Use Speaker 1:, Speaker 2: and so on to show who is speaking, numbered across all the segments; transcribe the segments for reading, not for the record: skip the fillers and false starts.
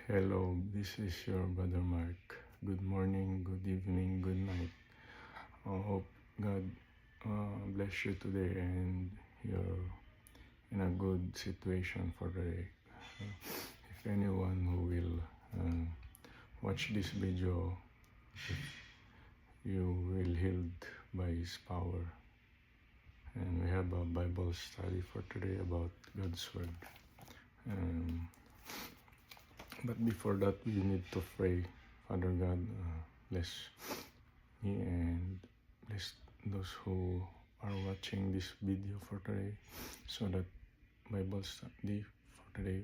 Speaker 1: Hello, this is your brother Mark. Good morning, good evening, good night. I hope God bless you today and you're in a good situation for the day. If anyone who will watch this video, you will healed by His power. And we have a Bible study for today about God's Word. But before that, we need to pray. Father God, bless me and bless those who are watching this video for today, so that Bible study for today,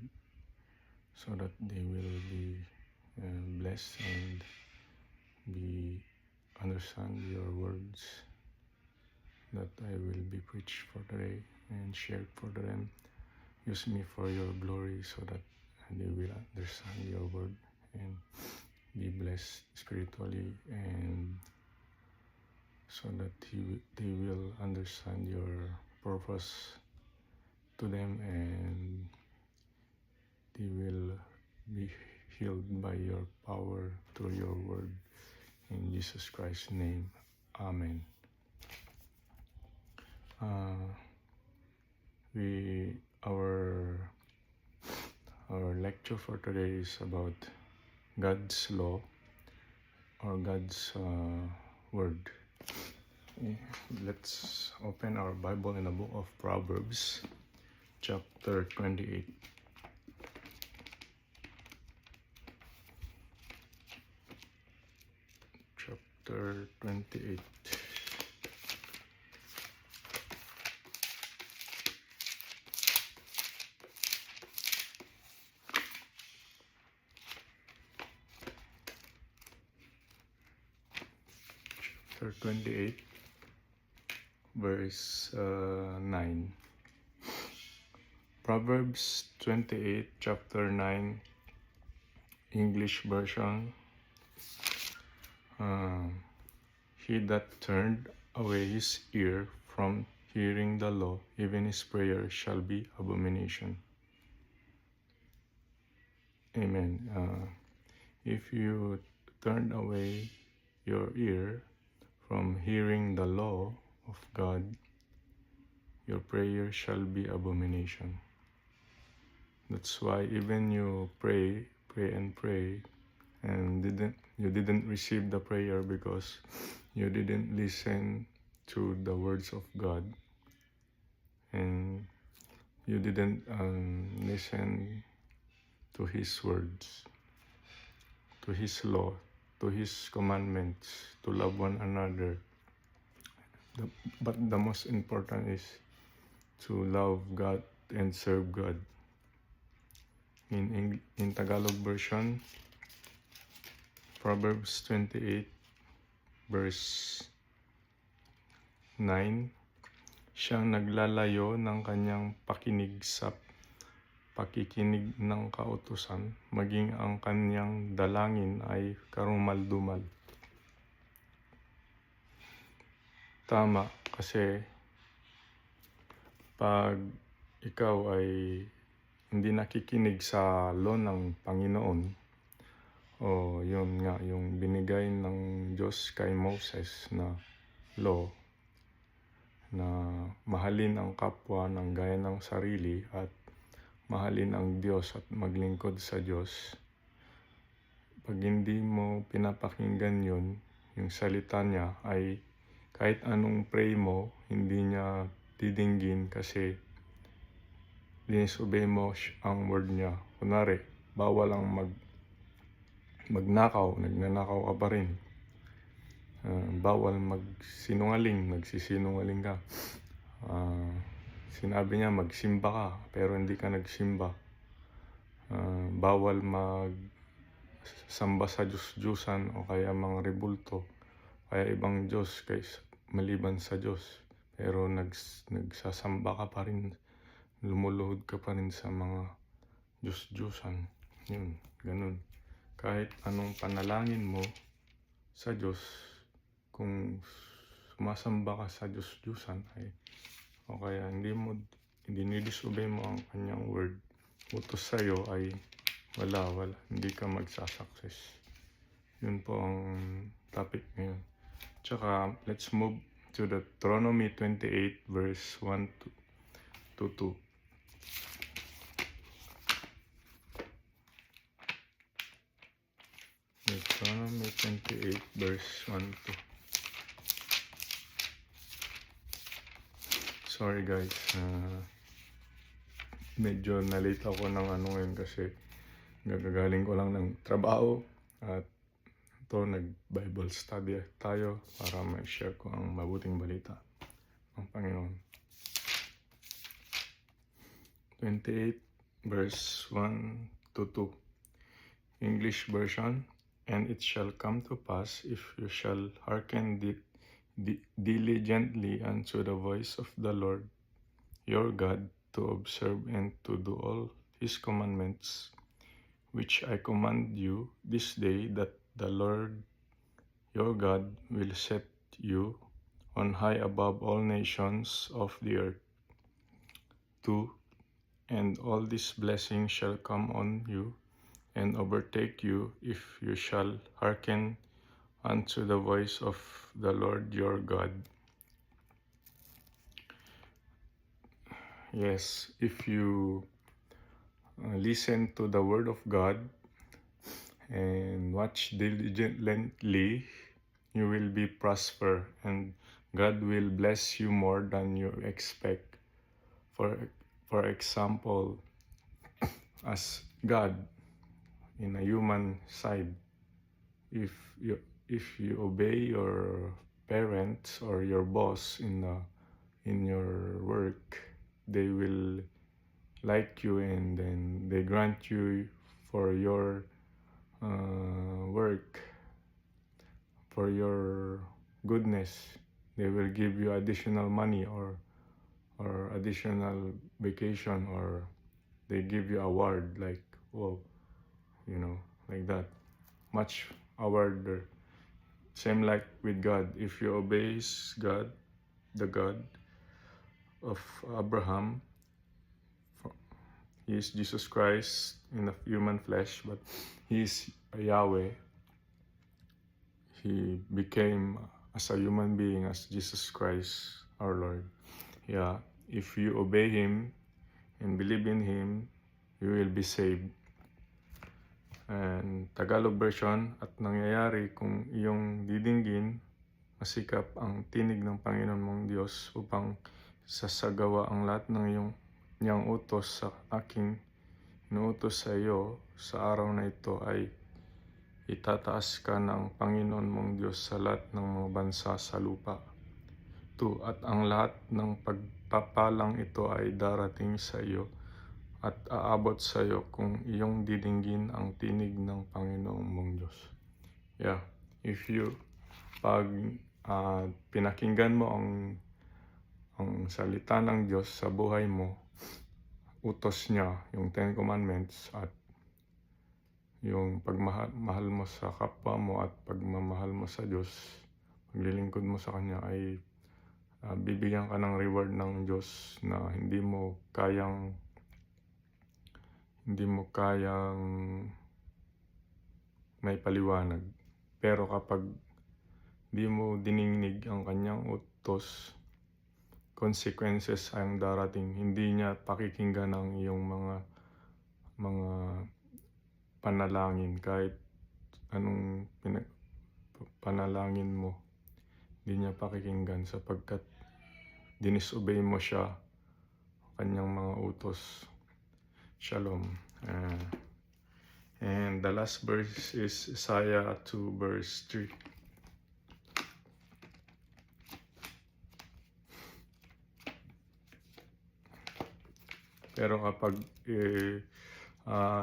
Speaker 1: so that they will be blessed and be understand your words that I will be preached for today and shared for them. Use me for your glory, so that they will understand your word and be blessed spiritually, and so that they will understand your purpose to them, and they will be healed by your power through your word. In Jesus Christ's name, Amen. Our lecture for today is about God's law or God's word. Let's open our Bible in the book of Proverbs, chapter 28. Chapter 28. Chapter 28, verse 9. Proverbs 28, chapter 9, English version. He that turned away his ear from hearing the law, even his prayer shall be abomination. Amen. If you turned away your ear from hearing the law of God, your prayer shall be abomination. That's why even you pray, and you didn't receive the prayer because you didn't listen to the words of God, and you didn't listen to His words, to His law, to His commandments, to love one another. But the most important is to love God and serve God. In Tagalog version, Proverbs 28, verse 9, siyang naglalayo ng kanyang pakinig sa pakikinig ng kautusan, maging ang kanyang dalangin ay karumal-dumal. Tama, kasi pag ikaw ay hindi nakikinig sa law ng Panginoon, o yun nga, yung binigay ng Diyos kay Moses na law, na mahalin ang kapwa ng gaya ng sarili at mahalin ang Diyos at maglingkod sa Diyos. Pag hindi mo pinapakinggan yun, yung salita niya, ay kahit anong pray mo, hindi niya didinggin kasi disobey mo ang word niya. Kunwari, bawal ang magnakaw, nagnanakaw ka pa rin. Bawal magsinungaling, nagsisinungaling ka. Sinabi niya magsimba ka, pero hindi ka nagsimba. Bawal magsamba sa Diyos-Diyusan o kaya mga rebulto, kaya ibang Diyos maliban sa Diyos. Pero nagsasamba ka pa rin, lumuluhod ka pa rin sa mga Diyos-Diyusan. Yun, ganun. Kahit anong panalangin mo sa Diyos, kung sumasamba ka sa Diyos-Diyusan, o kaya hindi disobey mo ang kanyang word, utos sa'yo, ay wala, hindi ka magsasucess. Yun po ang topic ngayon. Tsaka, let's move to Deuteronomy 28 verse 1 to 2. Deuteronomy 28 verse 1 to. Sorry guys, medyo nalate ako ng ngayon kasi gagaling ko lang ng trabaho at ito nag-Bible study tayo para ma-share ko ang mabuting balita ng Panginoon. 28 verse 1 to 2 English version. And it shall come to pass, if you shall hearken diligently unto the voice of the Lord your God, to observe and to do all his commandments, which I command you this day, that the Lord your God will set you on high above all nations of the earth. 2. And all these blessings shall come on you and overtake you, if you shall hearken unto the voice of the Lord your God. Yes, if you listen to the word of God and watch diligently, you will be prosper, and God will bless you more than you expect. For example, as God in a human side, if you obey your parents or your boss in your work, they will like you, and then they grant you for your work, for your goodness. They will give you additional money or additional vacation, or they give you award like, wow, like that. Much award. Same like with God. If you obey God, the God of Abraham, he is Jesus Christ in a human flesh, but he is Yahweh. He became as a human being as Jesus Christ our Lord. Yeah, if you obey him and believe in him, you will be saved. And Tagalog version, at nangyayari kung iyong didinggin, masikap ang tinig ng Panginoon mong Diyos upang sasagawa ang lahat ng niyang utos sa aking inuutos sa iyo sa araw na ito, ay itataas ka ng Panginoon mong Diyos sa lahat ng mga bansa sa lupa. 2. At ang lahat ng pagpapalang ito ay darating sa iyo at aabot sa iyo kung iyong didinggin ang tinig ng Panginoong mong Diyos. Yeah, if you pag pinakinggan mo ang salita ng Diyos sa buhay mo, utos niya, yung 10 Commandments, at yung pagmahal mo sa kapwa mo at pagmamahal mo sa Diyos, paglilingkod mo sa Kanya, ay bibigyan ka ng reward ng Diyos na hindi mo kayang may paliwanag. Pero kapag di mo diningnig ang Kanyang utos, consequences ang darating. Hindi niya pakikinggan ang iyong mga panalangin. Kahit anong panalangin mo, hindi niya pakikinggan sapagkat dinisobey mo siya, Kanyang mga utos. Shalom. And the last verse is Isaiah 2 verse 3. Pero kapag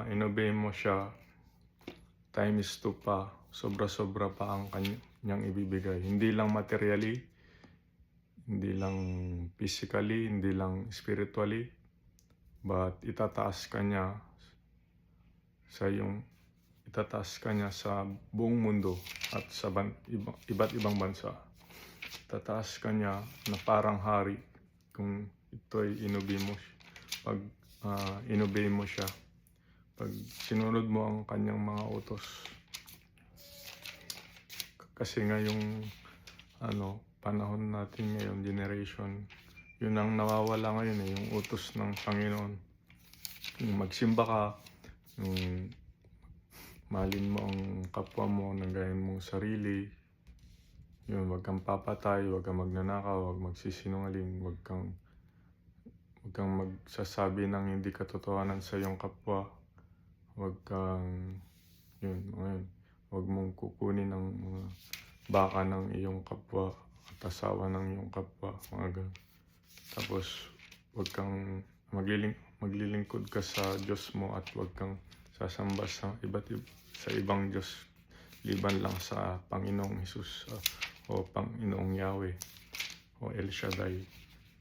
Speaker 1: inobey mo siya, times 2 pa, sobra-sobra pa ang Kanyang ibibigay. Hindi lang materially, hindi lang physically, hindi lang spiritually, but itataas ka niya sa buong mundo at sa iba't ibang bansa. Itataas ka niya na parang hari kung ito'y inobey mo. Pag inobey mo siya, pag sinunod mo ang kanyang mga utos. Kasi nga yung panahon natin ngayon, generation, yun ang nawawala ngayon yung utos ng Panginoon. Yung magsimba ka, yung mahalin mo ang kapwa mo, nagayin mo sarili, yun, wag kang papatay, wag kang magnanakaw, wag magsisinungaling, wag kang magsasabi ng hindi katotohanan sa iyong kapwa, wag kang, wag mong kukunin ng mga baka ng iyong kapwa at asawa ng iyong kapwa, mga ganun. Tapos, wag kang maglilingkod ka sa Diyos mo at wag kang sasamba sa ibang Diyos liban lang sa Panginoong Hesus o Panginoong Yahweh o El Shaddai.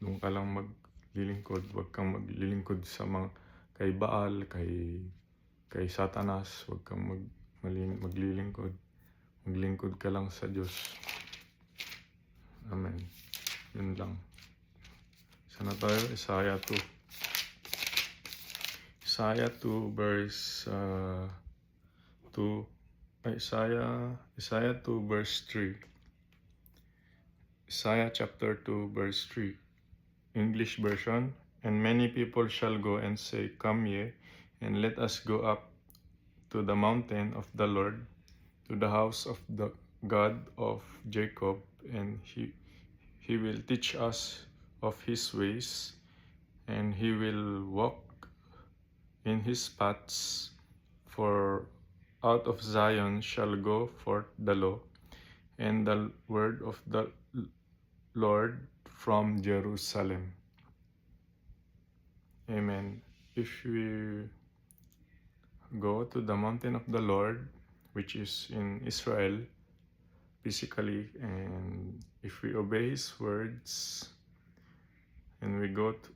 Speaker 1: Doon ka lang maglilingkod, wag kang maglilingkod sa mga kay Baal, kay Satanas, wag kang maglilingkod. Maglingkod ka lang sa Diyos. Amen. Yun lang. Sana tayo, Isaiah 2. Isaiah 2 verse 2. Isaiah 2 verse 3. Isaiah chapter 2 verse 3. English version. And many people shall go and say, Come ye, and let us go up to the mountain of the Lord, to the house of the God of Jacob, and he will teach us of his ways, and he will walk in his paths. For out of Zion shall go forth the law, and the word of the Lord from Jerusalem. Amen. If we go to the mountain of the Lord, which is in Israel, physically, and if we obey his words, and we go to,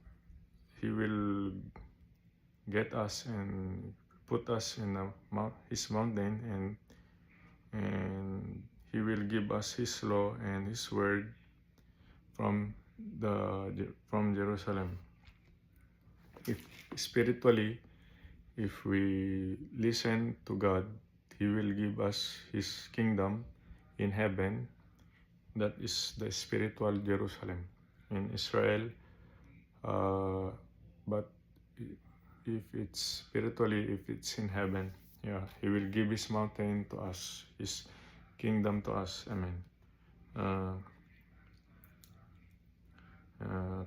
Speaker 1: he will get us and put us in his mountain, and he will give us his law and his word from Jerusalem. If spiritually, if we listen to God, he will give us his kingdom in heaven. That is the spiritual Jerusalem in Israel. But if it's spiritually, if it's in heaven, he will give his mountain to us, his kingdom to us. Amen.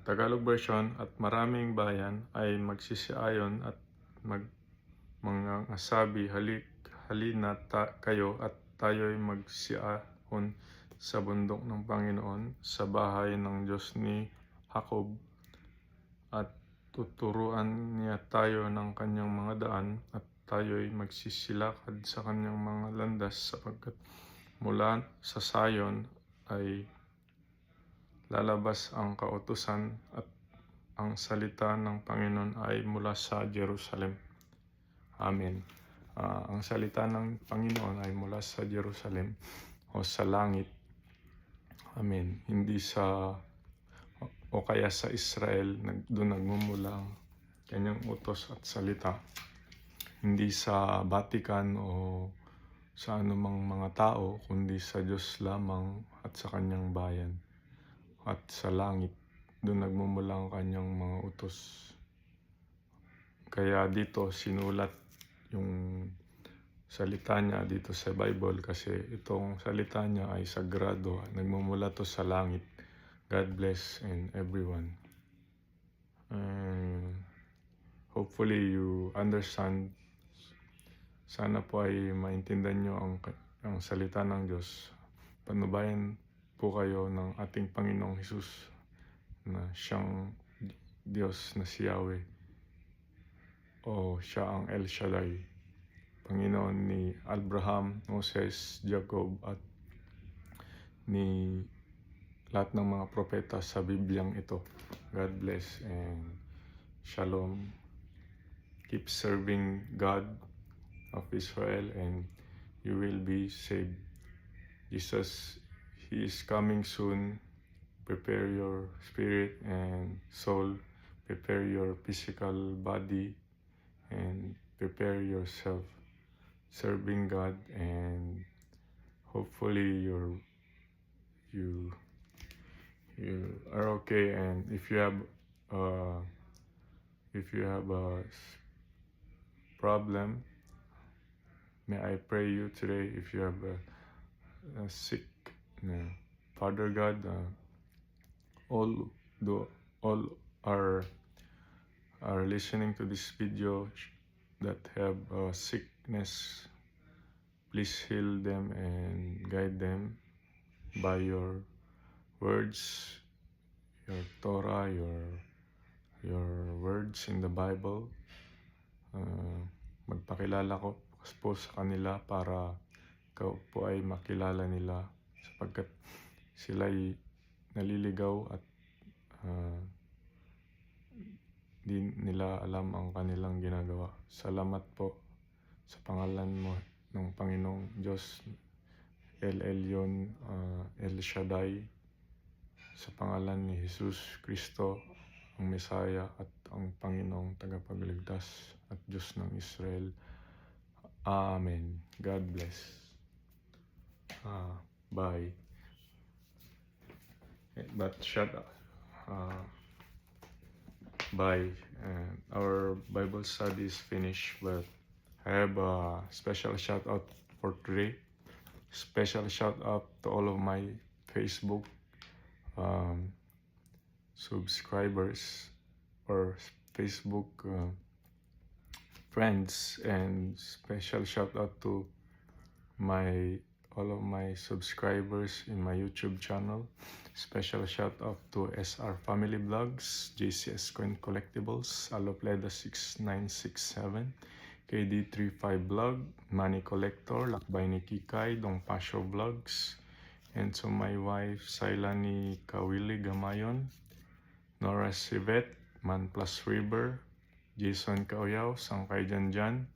Speaker 1: Tagalog version. At maraming bayan ay magsisiayon at mga asabi, halina kayo at tayo'y magsiahon sa bundok ng Panginoon, sa bahay ng Diyos ni Jacob, at tuturuan niya tayo ng kanyang mga daan, at tayo'y magsisilakad sa kanyang mga landas, sapagkat mula sa Sayon ay lalabas ang kautusan, at ang salita ng Panginoon ay mula sa Jerusalem. Amen. Ang salita ng Panginoon ay mula sa Jerusalem o sa langit. Amen. Hindi o kaya sa Israel, doon nagmumula ang kanyang utos at salita. Hindi sa Vatican o sa anumang mga tao, kundi sa Diyos lamang at sa kanyang bayan. At sa langit, doon nagmumula ang kanyang mga utos. Kaya dito sinulat yung salita niya dito sa Bible, kasi itong salita niya ay sagrado, nagmumula to sa langit. God bless and everyone. Hopefully you understand. Sana po ay maintindihan nyo ang salita ng Diyos. Panubayan po kayo ng ating Panginoong Hesus, na siyang Diyos na si Yahweh, o siya ang El Shaddai, Panginoon ni Abraham, Moses, Jacob, at ni lahat ng mga propeta sa Bibliang ito. God bless and shalom. Keep serving God of Israel and you will be saved. Jesus, he is coming soon. Prepare your spirit and soul. Prepare your physical body and prepare yourself serving God, and hopefully you are okay. And uh, if you have a problem, may I pray you today. If you have a sick, Father God, all the all are are listening to this video that have sickness, please heal them and guide them by your words, your Torah, your words in the Bible. Magpakilala ko po sa kanila para ikaw po ay makilala nila, sapagkat sila'y naliligaw at di nila alam ang kanilang ginagawa. Salamat po sa pangalan mo ng Panginoong Diyos, El Elyon, El Shaddai, sa pangalan ni Jesus Kristo, ang Mesaya at ang Panginoong tagapagligtas at Diyos ng Israel. Amen. God bless. Bye. But shut up. Bye. And our Bible study is finished, but I have a special shout out for today. Special shout out to all of my Facebook subscribers or Facebook friends, and special shout out to all of my subscribers in my YouTube channel. Special shout out to SR Family Vlogs, JCS Coin Collectibles, Alopleda 6967, KD35 Vlog, Money Collector, Lakbay ni Kikay, Dong Pasyo Vlogs, and to my wife, Sailani Kawili Gamayon, Nora Sivet, Man Plus River, Jason Kauyaw, Sangkay Janjan.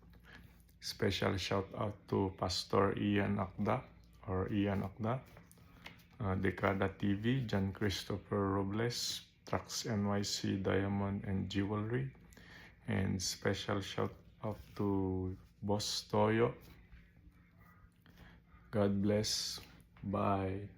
Speaker 1: Special shout out to Pastor Ian Akda, Dekada TV, John Christopher Robles, Trax NYC Diamond and Jewelry, and special shout out to Boss Toyo. God bless. Bye.